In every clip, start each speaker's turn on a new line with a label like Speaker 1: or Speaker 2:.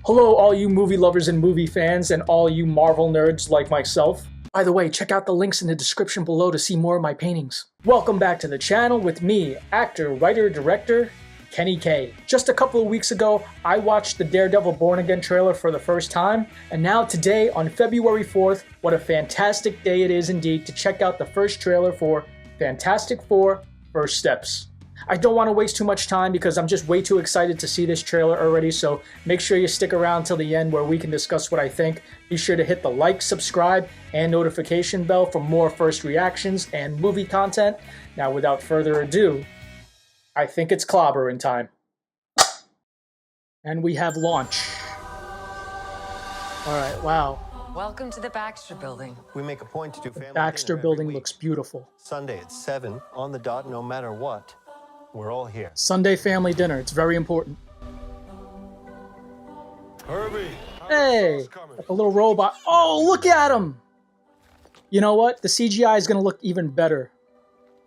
Speaker 1: Hello, all you movie lovers and movie fans, and all you Marvel nerds like myself. By the way, check out the links in the description below to see more of my paintings. Welcome back to the channel with me, actor, writer, director, Kenny K. Just a couple of weeks ago, I watched the Daredevil Born Again trailer for the first time, and now today, on February 4th, what a fantastic day it is indeed to check out the first trailer for Fantastic Four: First Steps. I don't want to waste too much time because I'm just way too excited to see this trailer already, so make sure you stick around till the end where we can discuss what I think. Be sure to hit the like, subscribe, and notification bell for more first reactions and movie content. Now, without further ado, I think it's clobbering time. And we have launch. Alright, wow.
Speaker 2: Welcome to the Baxter Building.
Speaker 3: We make a point to do family
Speaker 1: The Baxter
Speaker 3: dinner
Speaker 1: Building
Speaker 3: every week.
Speaker 1: looks beautiful.
Speaker 3: Sunday at 7 on the dot, no matter what. We're all here.
Speaker 1: Sunday family dinner, it's very important.
Speaker 4: Herbie!
Speaker 1: Hey! Like a little robot. Oh, look at him! You know what? The CGI is going to look even better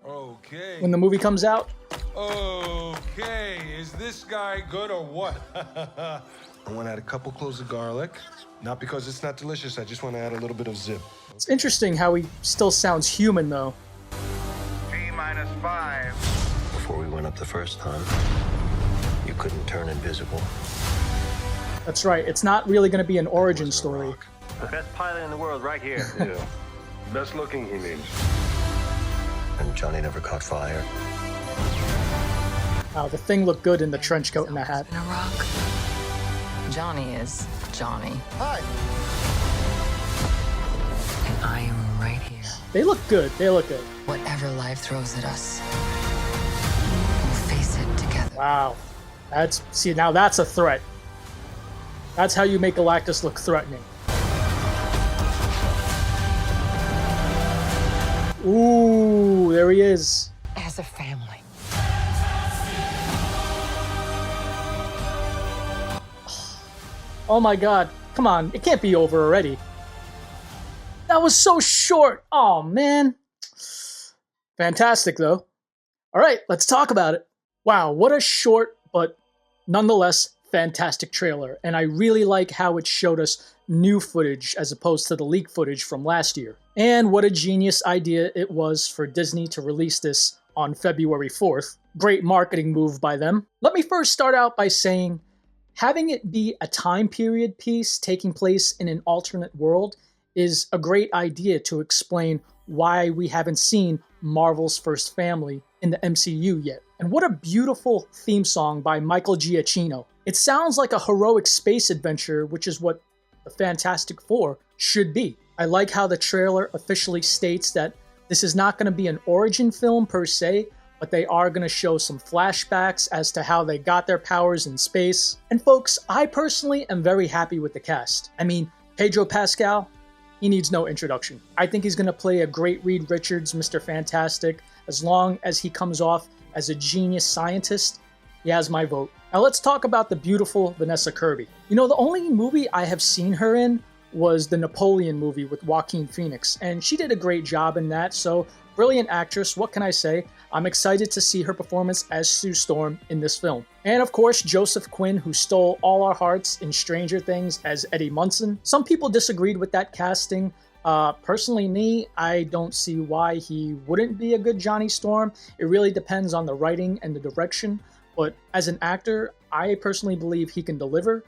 Speaker 4: Okay.
Speaker 1: when the movie comes out.
Speaker 4: Okay, is this guy good or what? I want to add a couple cloves of garlic. Not because it's not delicious, I just want to add a little bit of zip.
Speaker 1: It's interesting how he still sounds human, though.
Speaker 5: T-5.
Speaker 3: Before we went up the first time, you couldn't turn invisible.
Speaker 1: That's right, it's not really going to be an origin story.
Speaker 3: The best pilot in the world right here.
Speaker 5: Yeah. Best looking, he means.
Speaker 3: And Johnny never caught fire.
Speaker 1: Wow, the Thing looked good in the trench coat and the hat.
Speaker 2: In a rock. Johnny is Johnny.
Speaker 3: Hi!
Speaker 2: And I am right here.
Speaker 1: They look good, they look good.
Speaker 2: Whatever life throws at us, we'll face it together.
Speaker 1: Wow. See, now that's a threat. That's how you make Galactus look threatening. Ooh, there he is.
Speaker 2: As a family.
Speaker 1: Oh my god, come on, it can't be over already. That was so short. Oh man. Fantastic though. Alright, let's talk about it. Wow, what a short but nonetheless fantastic trailer. And I really like how it showed us new footage as opposed to the leaked footage from last year. And what a genius idea it was for Disney to release this on February 4th. Great marketing move by them. Let me first start out by saying having it be a time period piece taking place in an alternate world is a great idea to explain why we haven't seen Marvel's first family in the MCU yet. And what a beautiful theme song by Michael Giacchino. It sounds like a heroic space adventure, which is what the Fantastic Four should be. I like how the trailer officially states that this is not going to be an origin film per se, but they are going to show some flashbacks as to how they got their powers in space. And folks, I personally am very happy with the cast. I mean, Pedro Pascal, he needs no introduction. I think he's going to play a great Reed Richards, Mr. Fantastic. As long as he comes off as a genius scientist, he has my vote. Now let's talk about the beautiful Vanessa Kirby. You know, the only movie I have seen her in was the Napoleon movie with Joaquin Phoenix, and she did a great job in that, so brilliant actress, what can I say? I'm excited to see her performance as Sue Storm in this film. And of course, Joseph Quinn, who stole all our hearts in Stranger Things as Eddie Munson. Some people disagreed with that casting. Personally, me, I don't see why he wouldn't be a good Johnny Storm. It really depends on the writing and the direction. But as an actor, I personally believe he can deliver.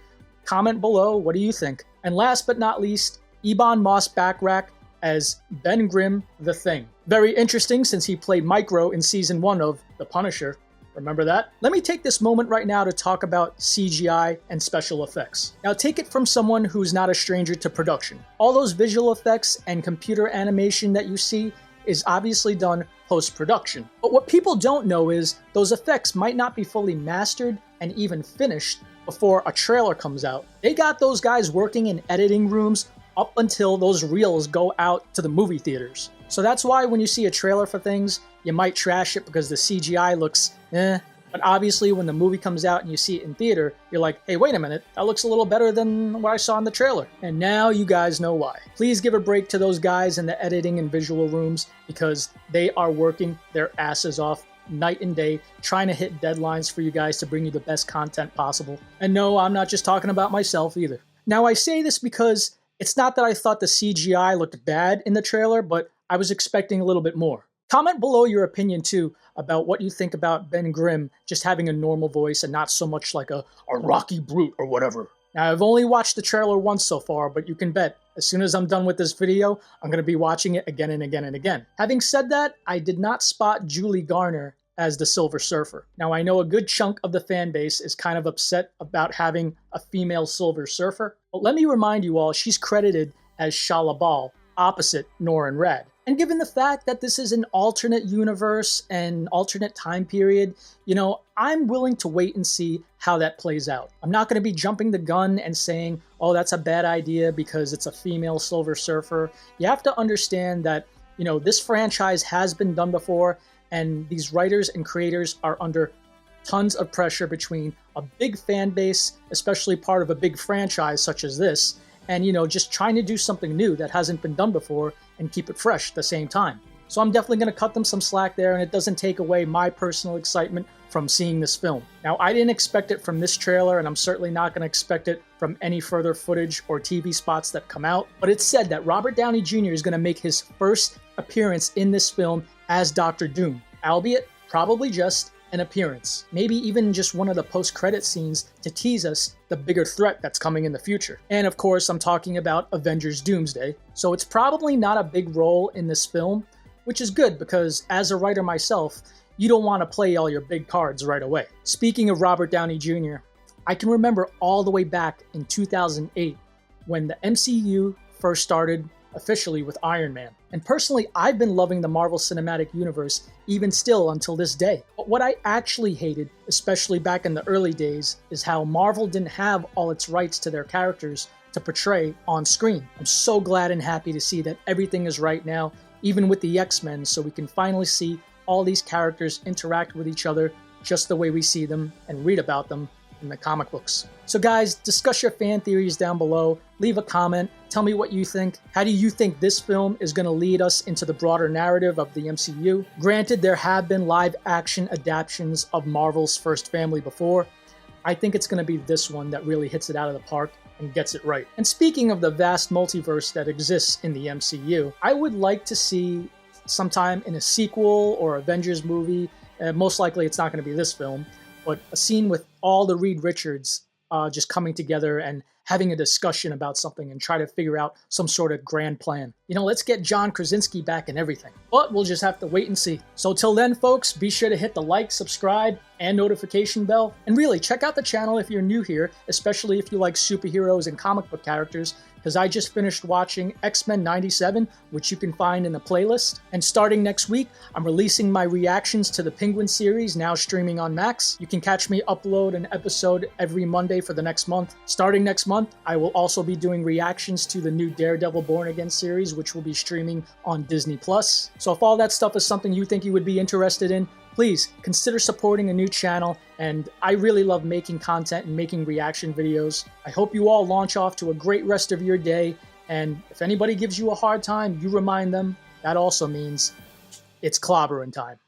Speaker 1: Comment below, what do you think? And last but not least, Ebon Moss-Backrack as Ben Grimm, the Thing. Very interesting since he played Micro in Season 1 of The Punisher. Remember that? Let me take this moment right now to talk about CGI and special effects. Now take it from someone who's not a stranger to production. All those visual effects and computer animation that you see is obviously done post-production. But what people don't know is those effects might not be fully mastered and even finished before a trailer comes out. They got those guys working in editing rooms up until those reels go out to the movie theaters. So that's why when you see a trailer for things, you might trash it because the CGI looks eh. But obviously when the movie comes out and you see it in theater, you're like, hey, wait a minute, that looks a little better than what I saw in the trailer. And now you guys know why. Please give a break to those guys in the editing and visual rooms because they are working their asses off night and day, trying to hit deadlines for you guys to bring you the best content possible. And no, I'm not just talking about myself either. Now, I say this because it's not that I thought the CGI looked bad in the trailer, but I was expecting a little bit more. Comment below your opinion, too, about what you think about Ben Grimm just having a normal voice and not so much like a rocky brute or whatever. Now, I've only watched the trailer once so far, but you can bet, as soon as I'm done with this video, I'm going to be watching it again and again and again. Having said that, I did not spot Julie Garner as the Silver Surfer. Now, I know a good chunk of the fan base is kind of upset about having a female Silver Surfer, but let me remind you all, she's credited as Shala Bal, opposite Norrin Radd. And given the fact that this is an alternate universe and alternate time period, you know, I'm willing to wait and see how that plays out. I'm not going to be jumping the gun and saying, oh, that's a bad idea because it's a female Silver Surfer. You have to understand that, you know, this franchise has been done before, and these writers and creators are under tons of pressure between a big fan base, especially part of a big franchise such as this, and, you know, just trying to do something new that hasn't been done before and keep it fresh at the same time. So I'm definitely going to cut them some slack there, and it doesn't take away my personal excitement from seeing this film. Now, I didn't expect it from this trailer, and I'm certainly not going to expect it from any further footage or TV spots that come out, but it's said that Robert Downey Jr. is going to make his first appearance in this film as Dr. Doom, albeit probably just an appearance, maybe even just one of the post-credit scenes to tease us the bigger threat that's coming in the future. And of course, I'm talking about Avengers Doomsday, so it's probably not a big role in this film, which is good because as a writer myself, you don't want to play all your big cards right away. Speaking of Robert Downey Jr., I can remember all the way back in 2008 when the MCU first started officially with Iron Man. And personally, I've been loving the Marvel Cinematic Universe even still until this day. But what I actually hated, especially back in the early days, is how Marvel didn't have all its rights to their characters to portray on screen. I'm so glad and happy to see that everything is right now, even with the X-Men, so we can finally see all these characters interact with each other just the way we see them and read about them in the comic books. So guys, discuss your fan theories down below, leave a comment, tell me what you think. How do you think this film is going to lead us into the broader narrative of the MCU? Granted, there have been live action adaptations of Marvel's First Family before. I think it's going to be this one that really hits it out of the park and gets it right. And speaking of the vast multiverse that exists in the MCU, I would like to see sometime in a sequel or Avengers movie, most likely it's not going to be this film, but a scene with all the Reed Richards just coming together and having a discussion about something and try to figure out some sort of grand plan. You know, let's get John Krasinski back and everything. But we'll just have to wait and see. So till then, folks, be sure to hit the like, subscribe, and notification bell. And really, check out the channel if you're new here, especially if you like superheroes and comic book characters, because I just finished watching X-Men 97, which you can find in the playlist. And starting next week, I'm releasing my reactions to the Penguin series, now streaming on Max. You can catch me upload an episode every Monday for the next month. Starting next month, I will also be doing reactions to the new Daredevil Born Again series, which will be streaming on Disney+. So if all that stuff is something you think you would be interested in, please consider supporting a new channel, and I really love making content and making reaction videos. I hope you all launch off to a great rest of your day, and if anybody gives you a hard time, you remind them that also means it's clobbering time.